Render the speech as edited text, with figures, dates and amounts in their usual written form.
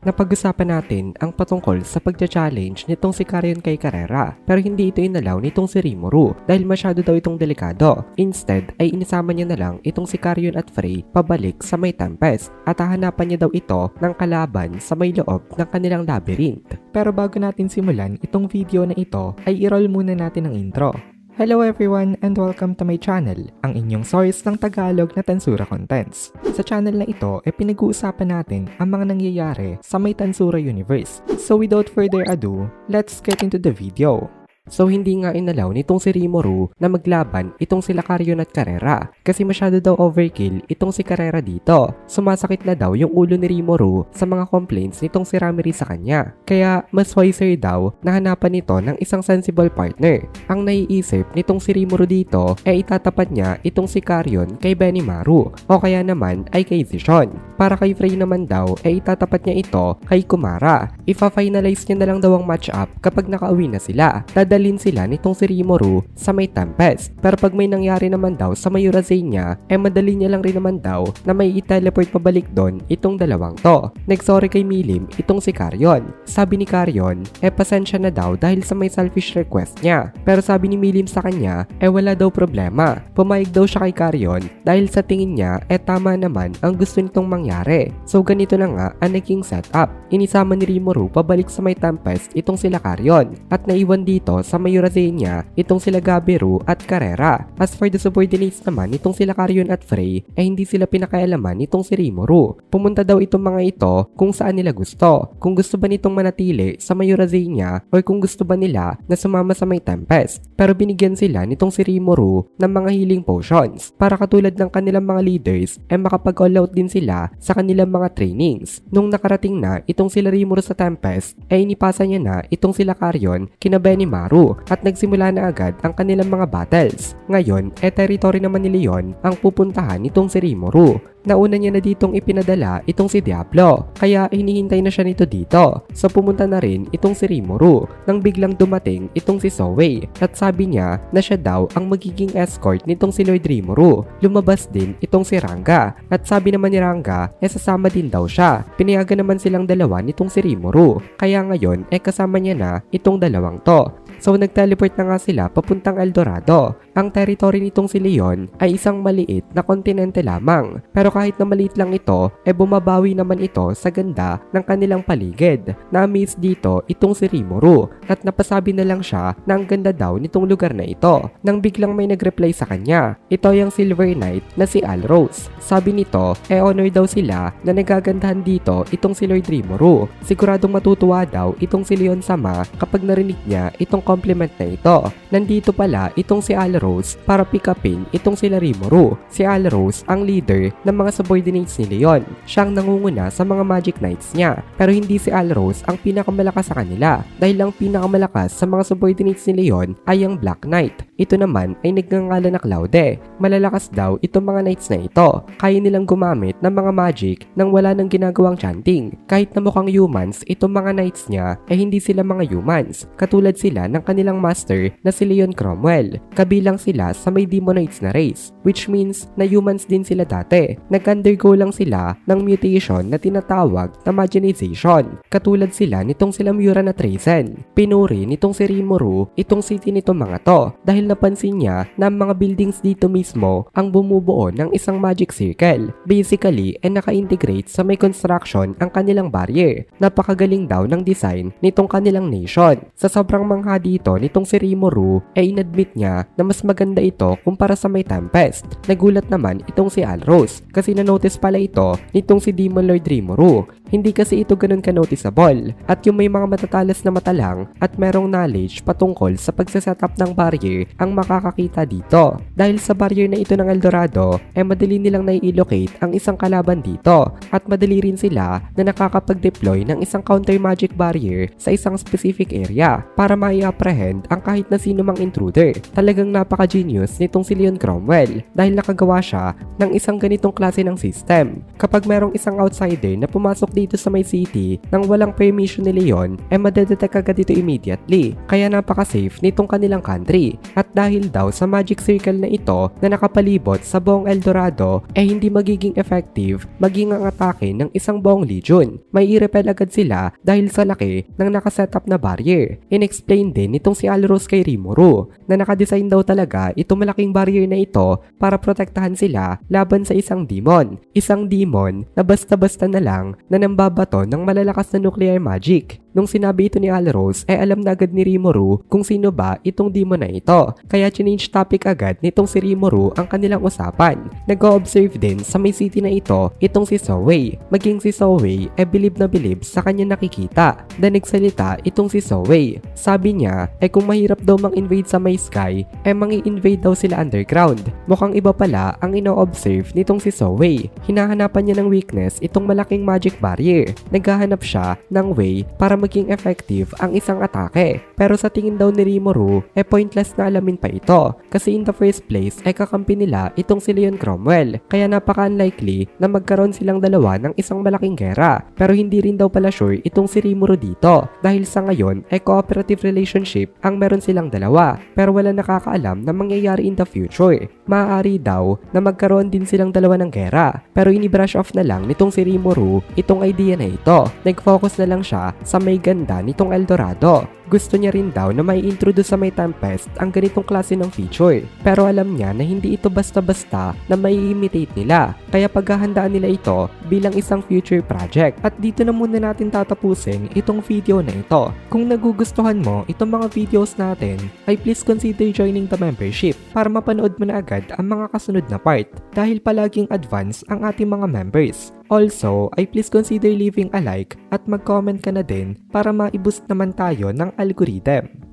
Napag-usapan natin ang patungkol sa pagcha-challenge nitong si Karyon kay Carrera, pero hindi ito inalaw nitong si Rimuru dahil masyado daw itong delikado. Instead ay inisama niya na lang itong si Karyon at Frey pabalik sa may Tempest at hahanapan niya daw ito ng kalaban sa may loob ng kanilang labyrinth. Pero bago natin simulan itong video na ito ay i-roll muna natin ang intro. Hello everyone and welcome to my channel, ang inyong source ng Tagalog na Tensura Contents. Sa channel na ito ay pinag-uusapan natin ang mga nangyayari sa may Tensura Universe. So without further ado, let's get into the video. So hindi nga inalaw nitong si Rimuru na maglaban itong sila Karyon at Carrera kasi masyado daw overkill itong si Carrera dito. Sumasakit na daw yung ulo ni Rimuru sa mga complaints nitong si Ramiri sa kanya. Kaya mas wiser daw na hanapan nito ng isang sensible partner. Ang naiisip nitong si Rimuru dito ay itatapat niya itong si Karyon kay Benimaru o kaya naman ay kay Zishon. Para kay Frey naman daw ay itatapat niya ito kay Kumara. Ifa-finalize niya na lang daw ang match-up kapag nakauwi na sila. Dadalhin sila nitong si Rimuru sa may Tempest. Pero pag may nangyari naman daw sa may Urazania, ay madali niya lang rin naman daw na may i-teleport pabalik doon itong dalawang to. Nagsorry kay Milim itong si Karyon. Sabi ni Karyon, pasensya na daw dahil sa may selfish request niya. Pero sabi ni Milim sa kanya, wala daw problema. Pumayag daw siya kay Karyon dahil sa tingin niya, tama naman ang gusto nitong mangyari. So ganito na nga ang naging setup. Inisama ni Rimuru pabalik sa may Tempest itong sila Karyon at naiwan dito sa may Urazania itong sila Gabiru at Carrera. As for the subordinates naman itong sila Karyon at Frey ay hindi sila pinakaialaman nitong si Rimuru. Pumunta daw itong mga ito kung saan nila gusto. Kung gusto ba nitong manatili sa may Urazania o kung gusto ba nila na sumama sa may Tempest. Pero binigyan sila nitong si Rimuru ng mga healing potions para katulad ng kanilang mga leaders ay makapag-all out din sila sa kanilang mga trainings. Nung nakarating na itong sila Rimuru sa Tempest ay inipasa niya na itong sila Karyon kina Benimaru at nagsimula na agad ang kanilang mga battles. Ngayon, territory naman ni Leon ang pupuntahan nitong si Rimuru. Nauna niya na ditong ipinadala itong si Diablo, kaya hinihintay na siya nito dito. So pumunta na rin itong si Rimuru nang biglang dumating itong si Zoe at sabi niya na siya daw ang magiging escort nitong si Lord Rimuru. Lumabas din itong si Ranga at sabi naman ni Ranga sasama din daw siya. Pinayagan naman silang dalawa nitong si Rimuru, kaya ngayon kasama niya na itong dalawang to. So nag-teleport na nga sila papuntang Eldorado. Ang territory nitong si Leon ay isang maliit na kontinente lamang. Pero kahit na maliit lang ito, bumabawi naman ito sa ganda ng kanilang paligid. Na-amaze dito itong si Rimuru at napasabi na lang siya na ang ganda daw nitong lugar na ito. Nang biglang may nag-reply sa kanya, ito yung Silver Knight na si Alros. Sabi nito, honor daw sila na nagagandahan dito itong si Lord Rimuru. Siguradong matutuwa daw itong si Leon Sama kapag narinig niya itong compliment na ito. Nandito pala itong si Alros para pick upin itong sila Rimuru. Si Alros ang leader ng mga subordinates ni Leon. Siya ang nangunguna sa mga Magic Knights niya. Pero hindi si Alros ang pinakamalakas sa kanila dahil ang pinakamalakas sa mga subordinates ni Leon ay ang Black Knight. Ito naman ay nagngangalan na Claude. Malalakas daw itong mga knights na ito. Kaya nilang gumamit ng mga magic nang wala nang ginagawang chanting. Kahit na mukhang humans, itong mga knights niya ay hindi sila mga humans. Katulad sila ng kanilang master na si Leon Cromwell. Kabilang sila sa may Demonoids na race, which means na humans din sila dati. Nag-undergo lang sila ng mutation na tinatawag na Maginization. Katulad sila nitong sila Muran at Raizen. Pinuri nitong si Rimuru itong city nitong mga to dahil napansin niya na ang mga buildings dito mismo ang bumubuo ng isang magic circle. Basically, naka-integrate sa may construction ang kanilang barrier. Napakagaling daw ng design nitong kanilang nation. Sa sobrang mangha dito nitong si Rimuru inadmit niya na mas maganda ito kumpara sa may Tempest. Nagulat naman itong si Alros kasi na-notice pala ito nitong si Demon Lord Rimuru. Hindi kasi ito ganun ka-noticeable at yung may mga matatalas na mata lang at merong knowledge patungkol sa pagsasetup ng barrier ang makakakita dito. Dahil sa barrier na ito ng Eldorado, madali nilang nai-locate ang isang kalaban dito at madali rin sila na nakakapag-deploy ng isang counter magic barrier sa isang specific area para mai-apprehend ang kahit na sino mang intruder. Talagang napaka-genius nitong si Leon Cromwell dahil nakagawa siya ng isang ganitong klase ng system. Kapag merong isang outsider na pumasok dito sa may city nang walang permission ni Leon, madedetect agad dito immediately. Kaya napaka-safe nitong kanilang country. At at dahil daw sa magic circle na ito na nakapalibot sa buong Eldorado hindi magiging effective maging ang atake ng isang buong legion. May i-repel agad sila dahil sa laki ng nakasetup na barrier. In-explain din nitong si Alros kay Rimuru na nakadesign daw talaga itong malaking barrier na ito para protektahan sila laban sa isang demon. Isang demon na basta-basta na lang na nambabato ng malalakas na nuclear magic. Nung sinabi ito ni Alros alam na agad ni Rimuru kung sino ba itong demon na ito. Kaya change topic agad nitong si Rimuru ang kanilang usapan. Nag-o-observe din sa may city na ito itong si Zoe. Maging si Zoe bilib na bilib sa kanya nakikita. Na nagsalita itong si Zoe. Sabi niya kung mahirap daw mang-invade sa may sky mangi-invade daw sila underground. Mukhang iba pala ang ino-observe nitong si Zoe. Hinahanapan niya ng weakness itong malaking magic barrier. Naghahanap siya ng way para maging effective ang isang atake. Pero sa tingin daw ni Rimuru pointless na alamin pa ito kasi in the first place kakampi nila itong si Leon Cromwell kaya napaka-unlikely na magkaroon silang dalawa ng isang malaking gera. Pero hindi rin daw pala sure itong si Rimuru dito dahil sa ngayon cooperative relationship ang meron silang dalawa pero wala nakakaalam na mangyayari in the future. Maaari daw na magkaroon din silang dalawa ng gera pero ini-brush off na lang nitong si Rimuru itong idea na ito. Nag-focus na lang siya sa may ganda nitong Eldorado. Gusto niya rin daw na may introduce sa may Tempest ang ganitong klase ng feature. Pero alam niya na hindi ito basta-basta na may imitate nila. Kaya paghahandaan nila ito bilang isang future project. At dito na muna natin tatapusin itong video na ito. Kung nagugustuhan mo itong mga videos natin, ay please consider joining the membership para mapanood mo na agad ang mga kasunod na part dahil palaging advance ang ating mga members. Also, ay please consider leaving a like at mag-comment ka na din para ma-boost naman tayo ng algorithm.